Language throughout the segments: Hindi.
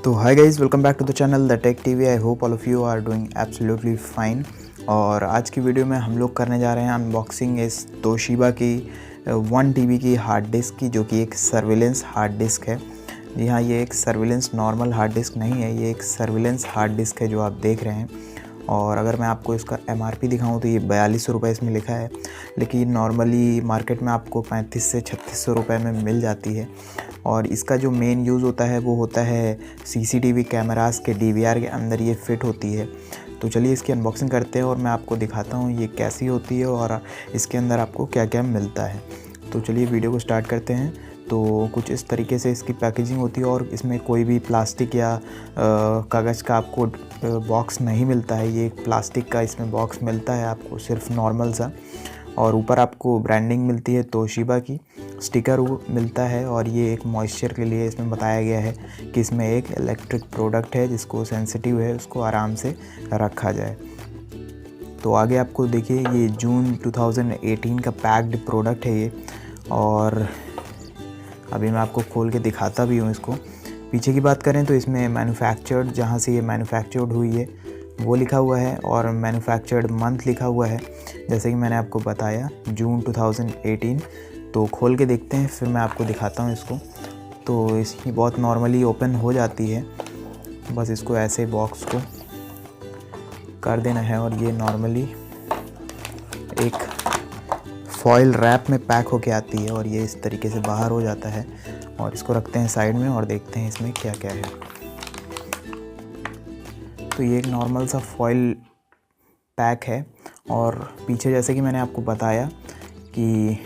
तो hi guys, welcome back to the channel the tech TV. I hope all of you are doing absolutely fine. और आज की वीडियो में हम लोग करने जा रहे हैं अनबॉक्सिंग इस तोशिबा की 1 TB की हार्ड डिस्क की, जो कि एक सर्विलेंस हार्ड डिस्क है। जी हाँ, ये एक सर्विलेंस नॉर्मल हार्ड डिस्क नहीं है, ये एक सर्विलेंस हार्ड डिस्क है जो आप देख रहे हैं। और अगर मैं आपको इसका MRP दिखाऊं तो ये 4200 रुपये इसमें लिखा है, लेकिन नॉर्मली मार्केट में आपको 3500 से 3600 रुपये में मिल जाती है। और इसका जो मेन यूज़ होता है वो होता है CCTV कैमरास के DVR के अंदर ये फ़िट होती है। तो चलिए इसकी अनबॉक्सिंग करते हैं और मैं आपको दिखाता हूँ ये कैसी होती है और इसके अंदर आपको क्या क्या मिलता है। तो चलिए वीडियो को स्टार्ट करते हैं। तो कुछ इस तरीके से इसकी पैकेजिंग होती है और इसमें कोई भी प्लास्टिक या कागज़ का आपको बॉक्स नहीं मिलता है। ये एक प्लास्टिक का इसमें बॉक्स मिलता है आपको, सिर्फ नॉर्मल सा। और ऊपर आपको ब्रांडिंग मिलती है तोशिबा की, स्टिकर मिलता है। और ये एक मॉइस्चर के लिए इसमें बताया गया है कि इसमें एक इलेक्ट्रिक प्रोडक्ट है जिसको सेंसिटिव है उसको आराम से रखा जाए। तो आगे आपको देखिए ये जून 2018 का पैक्ड प्रोडक्ट है ये। और अभी मैं आपको खोल के दिखाता भी हूँ इसको। पीछे की बात करें तो इसमें मैन्युफैक्चर्ड, जहाँ से ये मैन्युफैक्चर्ड हुई है वो लिखा हुआ है, और मैन्युफैक्चर्ड मंथ लिखा हुआ है, जैसे कि मैंने आपको बताया जून 2018। तो खोल के देखते हैं, फिर मैं आपको दिखाता हूँ इसको। तो इसकी बहुत नॉर्मली ओपन हो जाती है, बस इसको ऐसे बॉक्स को कर देना है और ये नॉर्मली एक फॉयल रैप में पैक होके आती है और ये इस तरीके से बाहर हो जाता है। और इसको रखते हैं साइड में और देखते हैं इसमें क्या क्या है। तो ये एक नॉर्मल सा फॉयल पैक है और पीछे जैसे कि मैंने आपको बताया कि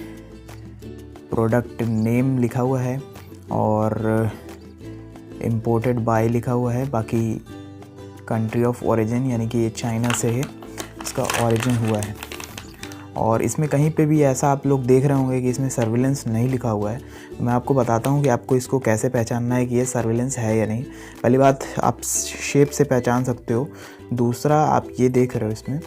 प्रोडक्ट नेम लिखा हुआ है और इम्पोर्टेड बाय लिखा हुआ है। बाकी कंट्री ऑफ ओरिजिन, यानी कि ये चाइना से है, इसका ओरिजिन हुआ है। और इसमें कहीं पे भी ऐसा आप लोग देख रहे होंगे कि इसमें सर्विलेंस नहीं लिखा हुआ है। मैं आपको बताता हूँ कि आपको इसको कैसे पहचानना है कि ये सर्विलेंस है या नहीं। पहली बात, आप शेप से पहचान सकते हो। दूसरा, आप ये देख रहे हो इसमें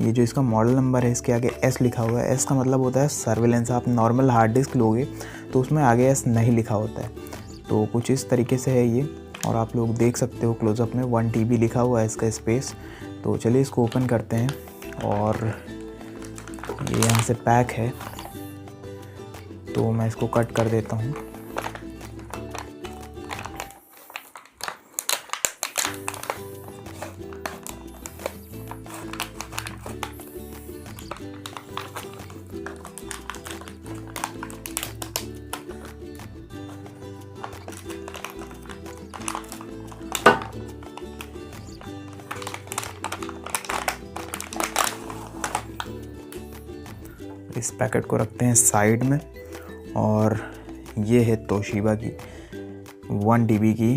ये जो इसका मॉडल नंबर है, इसके आगे S लिखा हुआ है। S का मतलब होता है सर्विलेंस। आप नॉर्मल हार्ड डिस्क लोगे तो उसमें आगे S नहीं लिखा होता है। तो कुछ इस तरीके से है ये। और आप लोग देख सकते हो क्लोजअप में 1 TB लिखा हुआ है इसका स्पेस। तो चलिए इसको ओपन करते हैं। और ये यहाँ से पैक है, तो मैं इसको कट कर देता हूँ। इस पैकेट को रखते हैं साइड में। और ये है तोशिबा की 1 TB की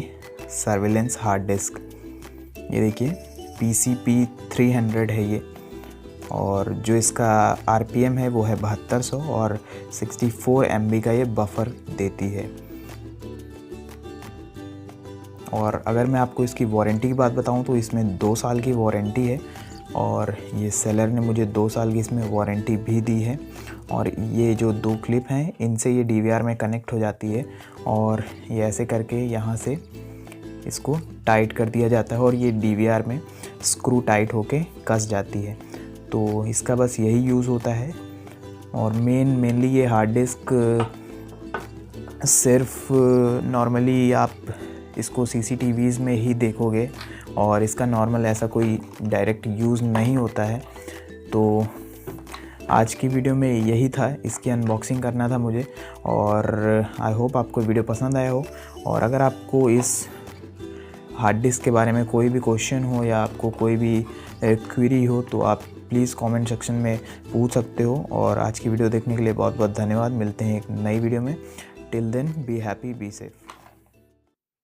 सर्विलेंस हार्ड डिस्क। ये देखिए PCP 300 है ये। और जो इसका RPM है वो है 7200 और 64 MB का ये बफर देती है। और अगर मैं आपको इसकी वारंटी की बात बताऊं तो इसमें 2 साल की वारंटी है। और ये सेलर ने मुझे 2 साल की इसमें वारंटी भी दी है। और ये जो 2 क्लिप हैं इनसे ये DVR में कनेक्ट हो जाती है और ये ऐसे करके यहाँ से इसको टाइट कर दिया जाता है और ये DVR में स्क्रू टाइट होके कस जाती है। तो इसका बस यही यूज़ होता है। और मेनली ये हार्ड डिस्क सिर्फ नॉर्मली आप इसको CCTVs में ही देखोगे और इसका नॉर्मल ऐसा कोई डायरेक्ट यूज़ नहीं होता है। तो आज की वीडियो में यही था, इसकी अनबॉक्सिंग करना था मुझे। और आई होप आपको वीडियो पसंद आया हो। और अगर आपको इस हार्ड डिस्क के बारे में कोई भी क्वेश्चन हो या आपको कोई भी क्वेरी हो तो आप प्लीज़ कमेंट सेक्शन में पूछ सकते हो। और आज की वीडियो देखने के लिए बहुत बहुत धन्यवाद। मिलते हैं एक नई वीडियो में। Till then be happy, be safe.